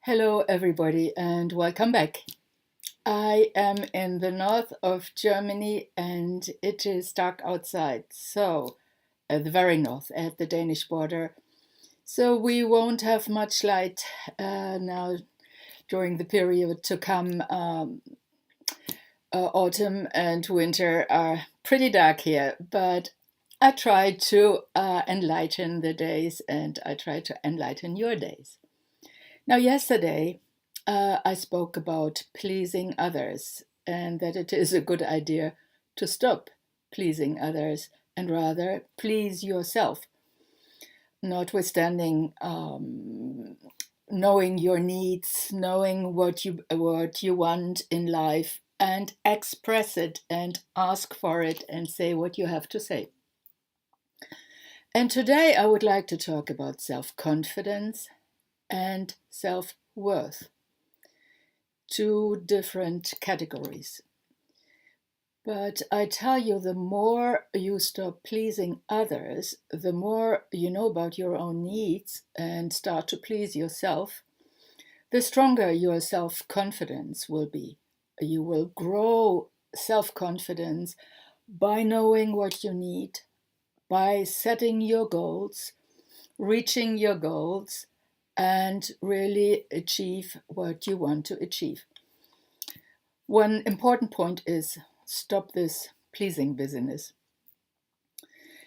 Hello, everybody, and welcome back. I am in the north of Germany and it is dark outside, so at the very north, at the Danish border. So we won't have much light now during the period to come. Autumn and winter are pretty dark here, but I try to enlighten the days and I try to enlighten your days. Now, yesterday I spoke about pleasing others and that it is a good idea to stop pleasing others and rather please yourself, notwithstanding knowing your needs, knowing what you want in life, and express it and ask for it and say what you have to say. And today I would like to talk about self-confidence and self-worth, two different categories. But I tell you, the more you stop pleasing others, the more you know about your own needs and start to please yourself, the stronger your self confidence will be. You will grow self confidence by knowing what you need, by setting your goals, reaching your goals, and really achieve what you want to achieve. One important point is stop this pleasing business.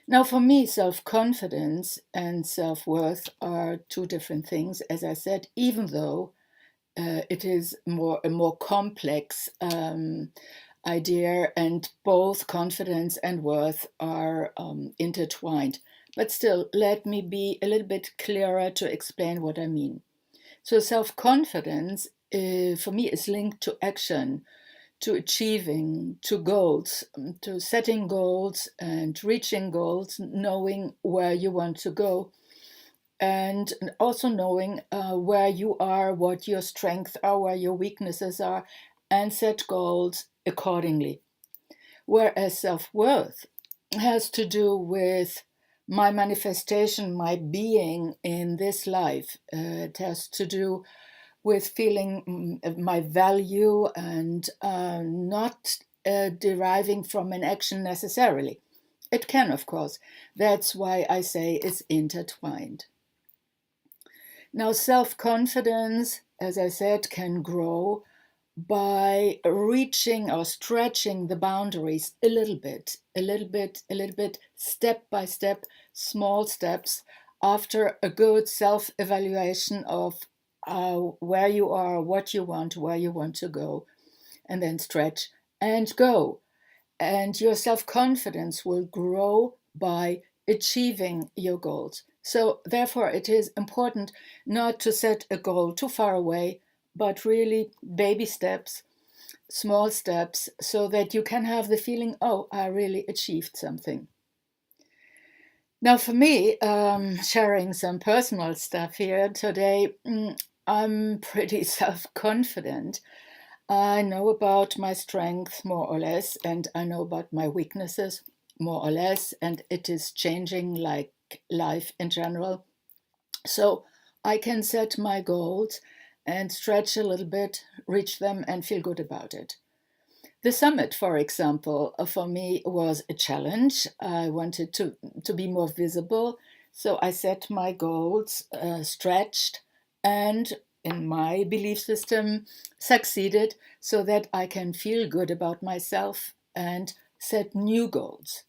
Now, for me, self confidence and self worth are two different things, as I said, even though it is a more complex idea, and both confidence and worth are intertwined. But still, let me be a little bit clearer to explain what I mean. So, self confidence for me is linked to action, to achieving, to goals, to setting goals and reaching goals, knowing where you want to go, and also knowing where you are, what your strengths are, where your weaknesses are, and set goals accordingly. Whereas self worth has to do with my manifestation, my being in this life. It has to do with feeling my value and not deriving from an action necessarily. It can, of course. That's why I say it's intertwined. Now, self confidence, as I said, can grow by reaching or stretching the boundaries a little bit, a little bit, a little bit, step by step, small steps, after a good self evaluation of where you are, what you want, where you want to go, and then stretch and go. And your self confidence will grow by achieving your goals. So, therefore, it is important not to set a goal too far away, but really baby steps, small steps, so that you can have the feeling, oh, I really achieved something. Now, for me, sharing some personal stuff here today, I'm pretty self confident. I know about my strengths more or less, and I know about my weaknesses more or less, and it is changing like life in general. So I can set my goals and stretch a little bit, reach them, and feel good about it. The summit, for example, for me was a challenge. I wanted to be more visible, so I set my goals, stretched, and in my belief system, succeeded so that I can feel good about myself and set new goals.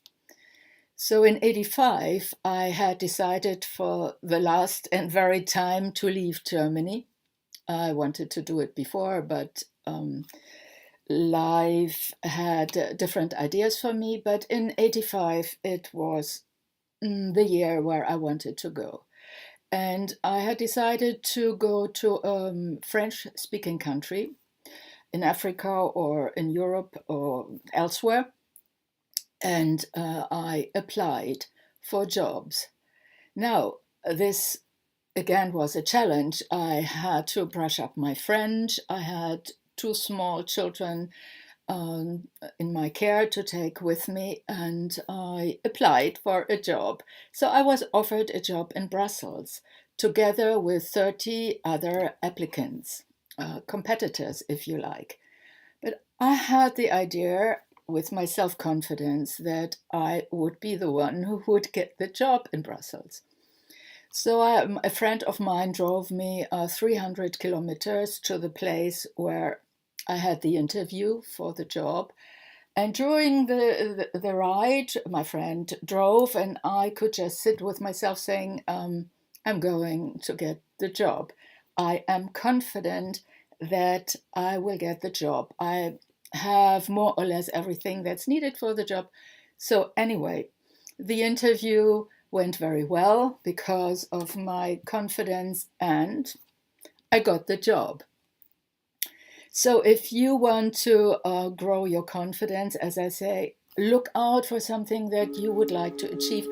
So in 85, I had decided for the last and very time to leave Germany. I wanted to do it before, but life had different ideas for me. But in 85, it was the year where I wanted to go. And I had decided to go to a French speaking country in Africa or in Europe or elsewhere. And I applied for jobs. Now, this again was a challenge. I had to brush up my French. I had two small children. um, in my care to take with me, and I applied for a job. So I was offered a job in Brussels together with 30 other applicants, competitors, if you like. But I had the idea with my self confidence that I would be the one who would get the job in Brussels. So a friend of mine drove me 300 kilometers to the place where I had the interview for the job. And during the ride, my friend drove, and I could just sit with myself saying, I'm going to get the job. I am confident that I will get the job. I have more or less everything that's needed for the job. So, anyway, the interview went very well because of my confidence, and I got the job. So, if you want to grow your confidence, as I say, look out for something that you would like to achieve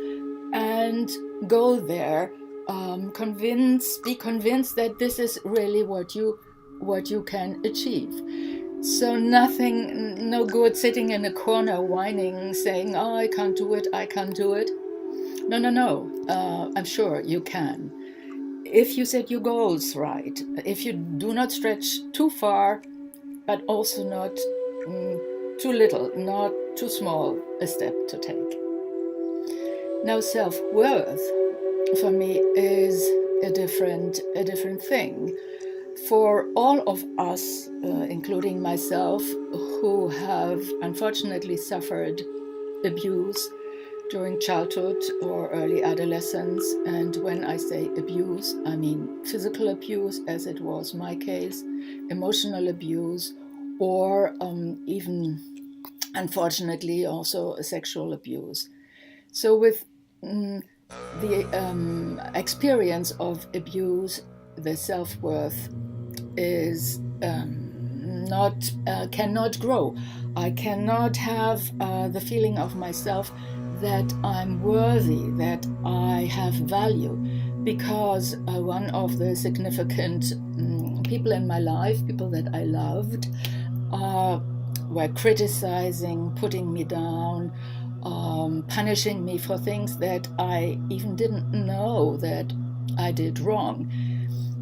and go there. Be convinced that this is really what you can achieve. So nothing, no good sitting in a corner whining, saying, "Oh, I can't do it. I can't do it." No, no, no. I'm sure you can. If you set your goals right, if you do not stretch too far, but also not too little, not too small a step to take. Now, self-worth for me is a different thing. For all of us, including myself, who have unfortunately suffered abuse during childhood or early adolescence, and when I say abuse, I mean physical abuse, as it was my case, emotional abuse, or even, unfortunately, also sexual abuse. So, with the experience of abuse, the self worth is not cannot grow. I cannot have the feeling of myself that I'm worthy, that I have value, because one of the significant people in my life, people that I loved, were criticizing, putting me down, punishing me for things that I even didn't know that I did wrong.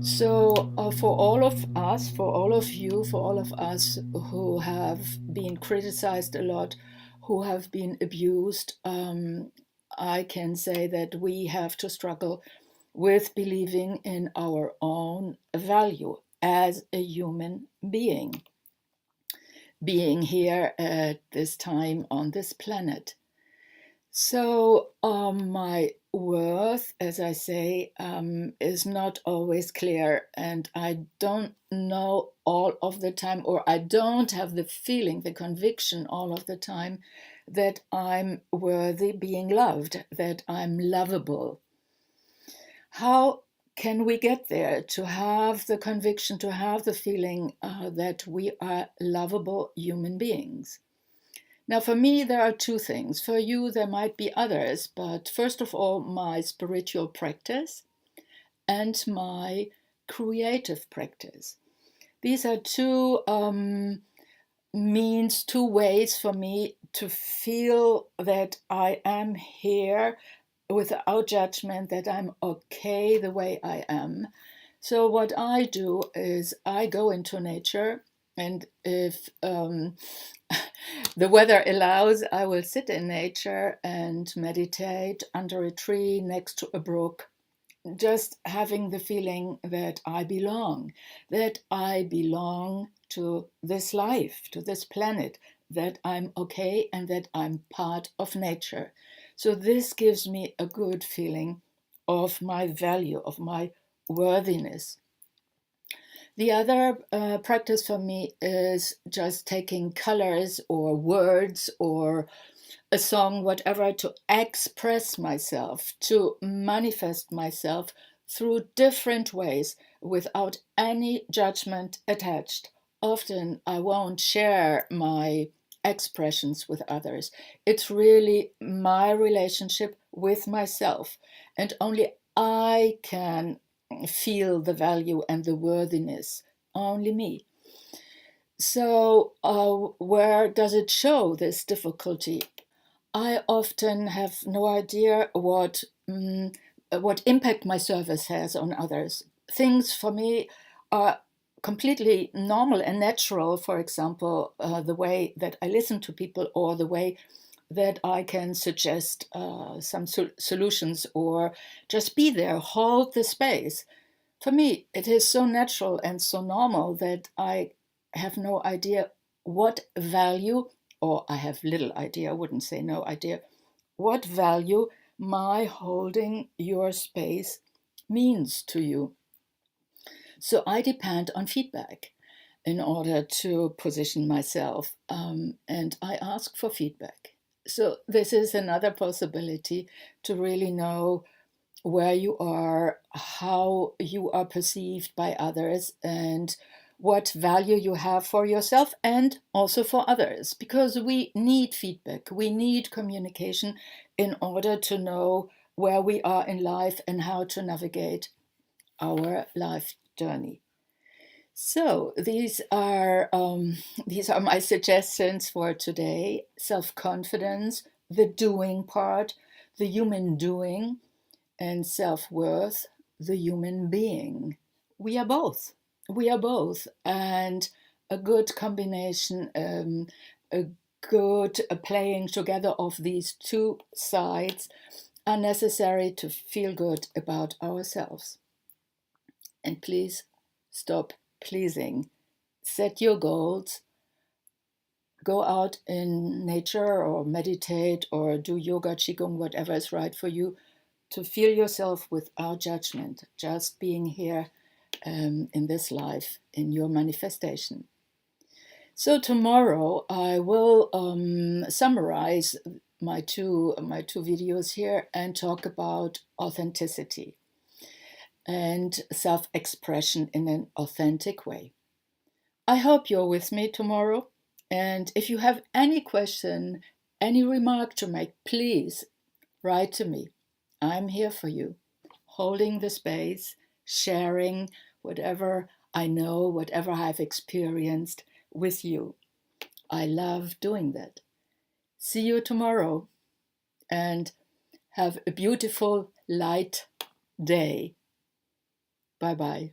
So, for all of us, for all of you, for all of us who have been criticized a lot, who have been abused, I can say that we have to struggle with believing in our own value as a human being here at this time on this planet. So, my worth, as I say, is not always clear, and I don't know all of the time, or I don't have the feeling, the conviction all of the time that I'm worthy being loved, that I'm lovable. How can we get there to have the conviction, to have the feeling that we are lovable human beings? Now, for me, there are two things. For you, there might be others, but first of all, my spiritual practice and my creative practice. These are two means, two ways for me to feel that I am here without judgment, that I'm okay the way I am. So, what I do is I go into nature, and if the weather allows, I will sit in nature and meditate under a tree next to a brook, just having the feeling that I belong to this life, to this planet, that I'm okay and that I'm part of nature. So this gives me a good feeling of my value, of my worthiness. The other practice for me is just taking colors or words or a song, whatever, to express myself, to manifest myself through different ways without any judgment attached. Often I won't share my expressions with others. It's really my relationship with myself, and only I can feel the value and the worthiness, only me. So, where does it show this difficulty? I often have no idea what impact my service has on others. Things for me are completely normal and natural. For example, the way that I listen to people, or the way that I can suggest some solutions, or just be there, hold the space. For me, it is so natural and so normal that I have no idea what value, or I have little idea, I wouldn't say no idea, what value my holding your space means to you. So I depend on feedback in order to position myself, and I ask for feedback. So this is another possibility to really know where you are, how you are perceived by others, and what value you have for yourself and also for others. Because we need feedback, we need communication in order to know where we are in life and how to navigate our life journey. So these are my suggestions for today: self-confidence, the doing part, the human doing, and self-worth, the human being. We are both. We are both. And a good combination, a good playing together of these two sides are necessary to feel good about ourselves. And please stop pleasing. Set your goals. Go out in nature or meditate or do yoga, qigong, whatever is right for you, to feel yourself without judgment, just being here in this life, in your manifestation. So tomorrow I will summarize my two videos here and talk about authenticity and self-expression in an authentic way. I hope you're with me tomorrow. And if you have any question, any remark to make, please write to me. I'm here for you, holding the space, sharing whatever I know, whatever I've experienced with you. I love doing that. See you tomorrow and have a beautiful light day. Bye bye.